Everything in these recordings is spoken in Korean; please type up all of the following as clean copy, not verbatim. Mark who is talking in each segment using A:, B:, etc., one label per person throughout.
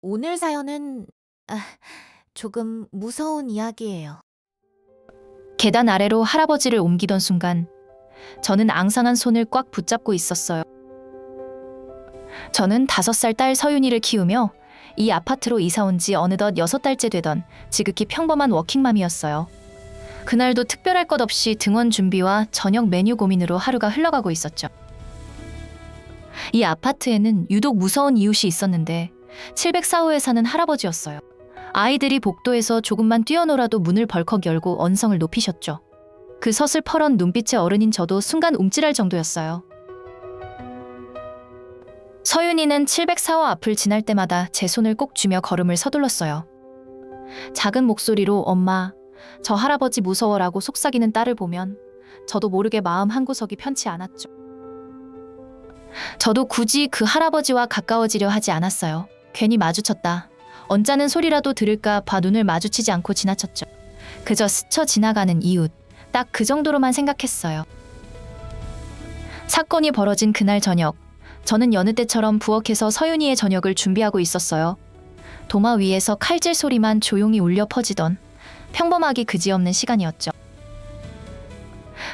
A: 오늘 사연은 아, 조금 무서운 이야기예요.
B: 계단 아래로 할아버지를 옮기던 순간 저는 앙상한 손을 꽉 붙잡고 있었어요. 저는 5살 딸 서윤이를 키우며 이 아파트로 이사 온 지 어느덧 6달째 되던 지극히 평범한 워킹맘이었어요. 그날도 특별할 것 없이 등원 준비와 저녁 메뉴 고민으로 하루가 흘러가고 있었죠. 이 아파트에는 유독 무서운 이웃이 있었는데 704호에 사는 할아버지였어요. 아이들이 복도에서 조금만 뛰어놀아도 문을 벌컥 열고 언성을 높이셨죠. 그 서슬퍼런 눈빛의 어른인 저도 순간 움찔할 정도였어요. 서윤이는 704호 앞을 지날 때마다 제 손을 꼭 쥐며 걸음을 서둘렀어요. 작은 목소리로 엄마, 저 할아버지 무서워라고 속삭이는 딸을 보면 저도 모르게 마음 한구석이 편치 않았죠. 저도 굳이 그 할아버지와 가까워지려 하지 않았어요. 괜히 마주쳤다. 언짢은 소리라도 들을까 봐 눈을 마주치지 않고 지나쳤죠. 그저 스쳐 지나가는 이웃, 딱 그 정도로만 생각했어요. 사건이 벌어진 그날 저녁, 저는 여느 때처럼 부엌에서 서윤이의 저녁을 준비하고 있었어요. 도마 위에서 칼질 소리만 조용히 울려 퍼지던 평범하기 그지없는 시간이었죠.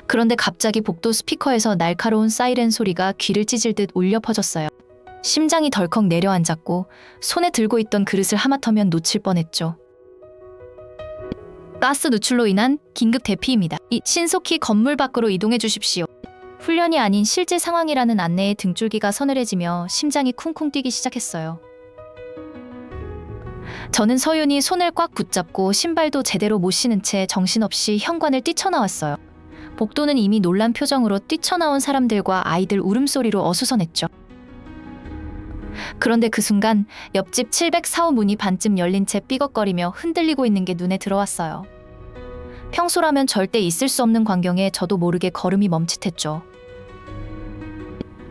B: 그런데 갑자기 복도 스피커에서 날카로운 사이렌 소리가 귀를 찢을 듯 울려 퍼졌어요. 심장이 덜컥 내려앉았고 손에 들고 있던 그릇을 하마터면 놓칠 뻔했죠. 가스 누출로 인한 긴급 대피입니다. 신속히 건물 밖으로 이동해 주십시오. 훈련이 아닌 실제 상황이라는 안내에 등줄기가 서늘해지며 심장이 쿵쿵 뛰기 시작했어요. 저는 서윤이 손을 꽉 붙잡고 신발도 제대로 못 신은 채 정신없이 현관을 뛰쳐나왔어요. 복도는 이미 놀란 표정으로 뛰쳐나온 사람들과 아이들 울음소리로 어수선했죠. 그런데 그 순간 옆집 704호 문이 반쯤 열린 채 삐걱거리며 흔들리고 있는 게 눈에 들어왔어요. 평소라면 절대 있을 수 없는 광경에 저도 모르게 걸음이 멈칫했죠.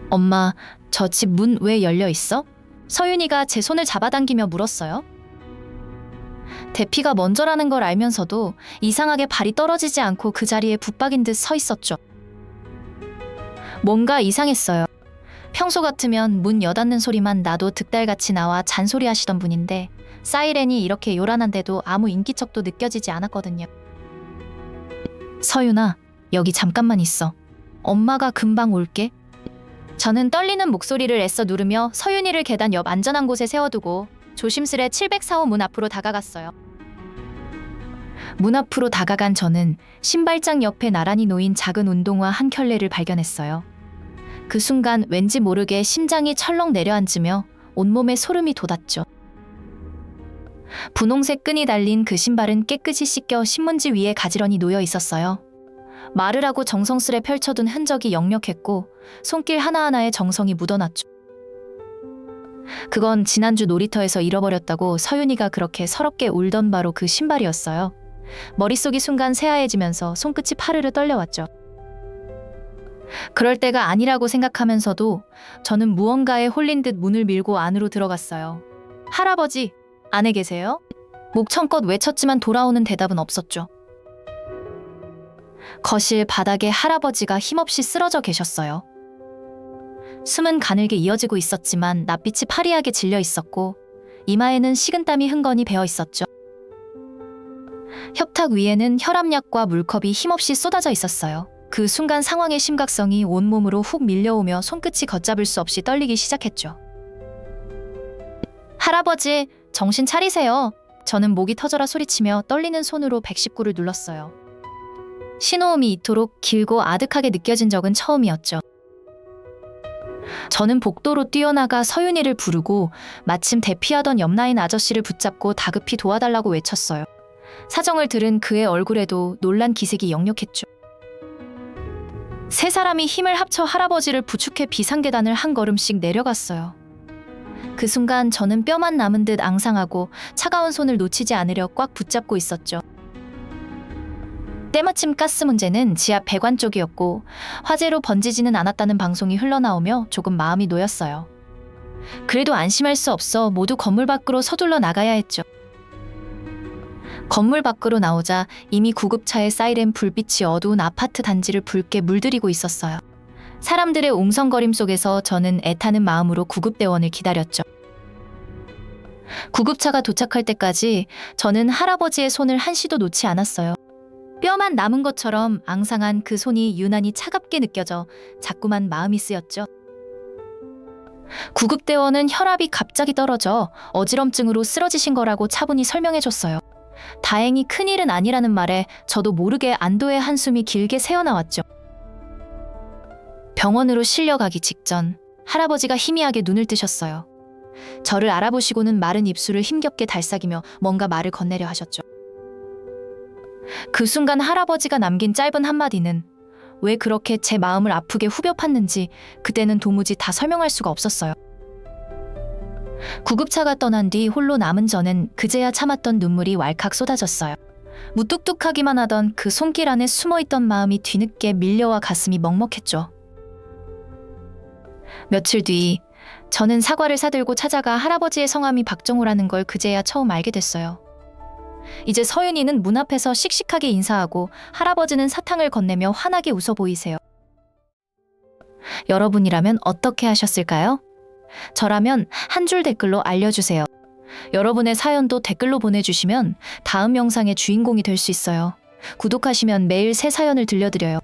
B: 엄마, 저 집 문 왜 열려 있어? 서윤이가 제 손을 잡아당기며 물었어요. 대피가 먼저라는 걸 알면서도 이상하게 발이 떨어지지 않고 그 자리에 붙박인 듯 서 있었죠. 뭔가 이상했어요. 평소 같으면 문 여닫는 소리만 나도 득달같이 나와 잔소리하시던 분인데 사이렌이 이렇게 요란한데도 아무 인기척도 느껴지지 않았거든요. 서윤아, 여기 잠깐만 있어. 엄마가 금방 올게. 저는 떨리는 목소리를 애써 누르며 서윤이를 계단 옆 안전한 곳에 세워두고 조심스레 704호 문 앞으로 다가갔어요. 문 앞으로 다가간 저는 신발장 옆에 나란히 놓인 작은 운동화 한 켤레를 발견했어요. 그 순간 왠지 모르게 심장이 철렁 내려앉으며 온몸에 소름이 돋았죠. 분홍색 끈이 달린 그 신발은 깨끗이 씻겨 신문지 위에 가지런히 놓여 있었어요. 말을 하고 정성스레 펼쳐둔 흔적이 역력했고 손길 하나하나에 정성이 묻어났죠. 그건 지난주 놀이터에서 잃어버렸다고 서윤이가 그렇게 서럽게 울던 바로 그 신발이었어요. 머릿속이 순간 새하얘지면서 손끝이 파르르 떨려왔죠. 그럴 때가 아니라고 생각하면서도 저는 무언가에 홀린 듯 문을 밀고 안으로 들어갔어요. 할아버지, 안에 계세요? 목청껏 외쳤지만 돌아오는 대답은 없었죠. 거실 바닥에 할아버지가 힘없이 쓰러져 계셨어요. 숨은 가늘게 이어지고 있었지만 낯빛이 파리하게 질려 있었고 이마에는 식은땀이 흥건히 배어 있었죠. 협탁 위에는 혈압약과 물컵이 힘없이 쏟아져 있었어요. 그 순간 상황의 심각성이 온몸으로 훅 밀려오며 손끝이 걷잡을 수 없이 떨리기 시작했죠. 할아버지, 정신 차리세요. 저는 목이 터져라 소리치며 떨리는 손으로 119를 눌렀어요. 신호음이 이토록 길고 아득하게 느껴진 적은 처음이었죠. 저는 복도로 뛰어나가 서윤이를 부르고 마침 대피하던 옆라인 아저씨를 붙잡고 다급히 도와달라고 외쳤어요. 사정을 들은 그의 얼굴에도 놀란 기색이 역력했죠. 세 사람이 힘을 합쳐 할아버지를 부축해 비상계단을 한 걸음씩 내려갔어요. 그 순간 저는 뼈만 남은 듯 앙상하고 차가운 손을 놓치지 않으려 꽉 붙잡고 있었죠. 때마침 가스 문제는 지하 배관 쪽이었고 화재로 번지지는 않았다는 방송이 흘러나오며 조금 마음이 놓였어요. 그래도 안심할 수 없어 모두 건물 밖으로 서둘러 나가야 했죠. 건물 밖으로 나오자 이미 구급차의 사이렌 불빛이 어두운 아파트 단지를 붉게 물들이고 있었어요. 사람들의 웅성거림 속에서 저는 애타는 마음으로 구급대원을 기다렸죠. 구급차가 도착할 때까지 저는 할아버지의 손을 한시도 놓지 않았어요. 뼈만 남은 것처럼 앙상한 그 손이 유난히 차갑게 느껴져 자꾸만 마음이 쓰였죠. 구급대원은 혈압이 갑자기 떨어져 어지럼증으로 쓰러지신 거라고 차분히 설명해줬어요. 다행히 큰일은 아니라는 말에 저도 모르게 안도의 한숨이 길게 새어나왔죠. 병원으로 실려가기 직전 할아버지가 희미하게 눈을 뜨셨어요. 저를 알아보시고는 마른 입술을 힘겹게 달싹이며 뭔가 말을 건네려 하셨죠. 그 순간 할아버지가 남긴 짧은 한마디는 왜 그렇게 제 마음을 아프게 후벼 팠는지 그때는 도무지 다 설명할 수가 없었어요. 구급차가 떠난 뒤 홀로 남은 저는 그제야 참았던 눈물이 왈칵 쏟아졌어요. 무뚝뚝하기만 하던 그 손길 안에 숨어있던 마음이 뒤늦게 밀려와 가슴이 먹먹했죠. 며칠 뒤 저는 사과를 사들고 찾아가 할아버지의 성함이 박정호라는 걸 그제야 처음 알게 됐어요. 이제 서윤이는 문 앞에서 씩씩하게 인사하고 할아버지는 사탕을 건네며 환하게 웃어 보이세요. 여러분이라면 어떻게 하셨을까요? 저라면 한 줄 댓글로 알려주세요. 여러분의 사연도 댓글로 보내주시면 다음 영상의 주인공이 될 수 있어요. 구독하시면 매일 새 사연을 들려드려요.